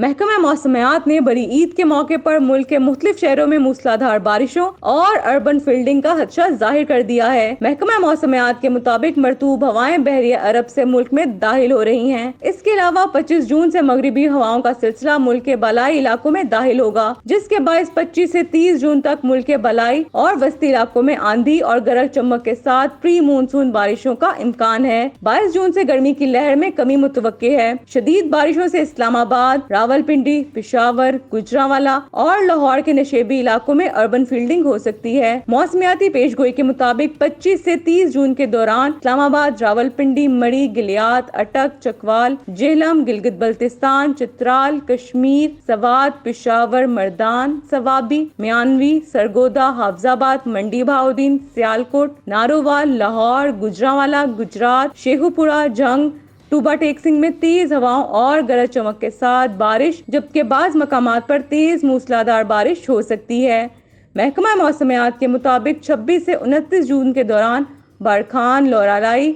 محکمہ موسمیات نے بڑی عید کے موقع پر ملک کے مختلف شہروں میں موسلادھار بارشوں اور اربن فلڈنگ کا خدشہ ظاہر کر دیا ہے۔ محکمہ موسمیات کے مطابق مرطوب ہوائیں بحیرہ عرب سے ملک میں داخل ہو رہی ہیں۔ اس کے علاوہ 25 جون سے مغربی ہواؤں کا سلسلہ ملک کے بالائی علاقوں میں داخل ہوگا، جس کے باعث 25 سے 30 جون تک ملک کے بالائی اور وسطی علاقوں میں آندھی اور گرج چمک کے ساتھ پری مونسون بارشوں کا امکان ہے۔ 22 جون سے گرمی کی لہر میں کمی متوقع ہے۔ شدید بارشوں سے اسلام آباد، راولپنڈی، پشاور، گوجرانوالہ اور لاہور کے نشیبی علاقوں میں اربن فلڈنگ ہو سکتی ہے۔ موسمیاتی پیش گوئی کے مطابق 25 سے 30 جون کے دوران اسلام آباد، راولپنڈی، مڑی، گلیات، اٹک، چکوال، جہلم، گلگت بلتستان، چترال، کشمیر، سوات، پشاور، مردان، سوابی، میانوی، سرگودا، حافظ آباد، منڈی بہاؤدین، سیالکوٹ، نارووال، لاہور، گوجرانوالہ، گجرات، شیخو پورہ، جنگ، ٹوبا ٹیکسنگ میں تیز ہواؤں اور گرج چمک کے ساتھ بارش، جبکہ بعض مقامات پر تیز موسلادھار بارش ہو سکتی ہے۔ محکمہ موسمیات کے مطابق 26 سے 29 جون کے دوران بڑکھان، لورالائی،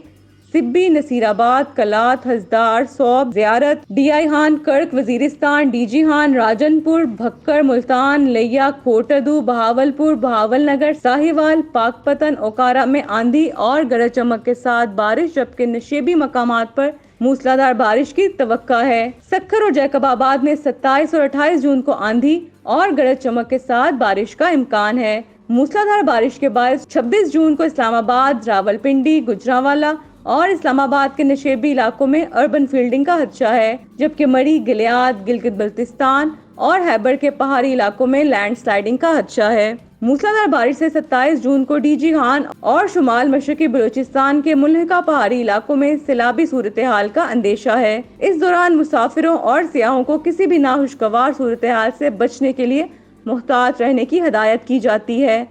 سبی، نصیر آباد، کلات، ہزدار، سوب، زیارت، ڈی آئی خان، کرک، وزیرستان، ڈی جی خان، راجن پور، بھکر، ملتان، لیا، کوٹدو، بہاولپور، بہاول نگر، ساہیوال، پاک پتن، اوکارا میں آندھی اور گرج چمک کے ساتھ بارش، جبکہ نشیبی مقامات پر موسلادھار بارش کی توقع ہے۔ سکھر اور جیکب آباد میں 27 اور 28 جون کو آندھی اور گرج چمک کے ساتھ بارش کا امکان ہے۔ موسلادھار بارش کے باعث 26 جون کو اسلام آباد، راولپنڈی، گوجرانوالہ اور اسلام آباد کے نشیبی علاقوں میں اربن فلڈنگ کا خدشہ ہے، جبکہ مڑی، گلیات، گلگت بلتستان اور خیبر کے پہاڑی علاقوں میں لینڈ سلائیڈنگ کا خدشہ ہے۔ موسلادھار بارش سے 27 جون کو ڈی جی خان اور شمال مشرقی بلوچستان کے ملحقہ پہاڑی علاقوں میں سیلابی صورتحال کا اندیشہ ہے۔ اس دوران مسافروں اور سیاحوں کو کسی بھی ناخوشگوار صورتحال سے بچنے کے لیے محتاط رہنے کی ہدایت کی جاتی ہے۔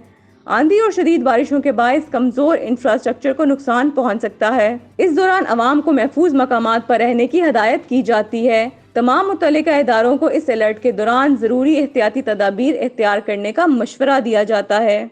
آندھی اور شدید بارشوں کے باعث کمزور انفراسٹرکچر کو نقصان پہنچ سکتا ہے۔ اس دوران عوام کو محفوظ مقامات پر رہنے کی ہدایت کی جاتی ہے۔ تمام متعلقہ اداروں کو اس الرٹ کے دوران ضروری احتیاطی تدابیر اختیار کرنے کا مشورہ دیا جاتا ہے۔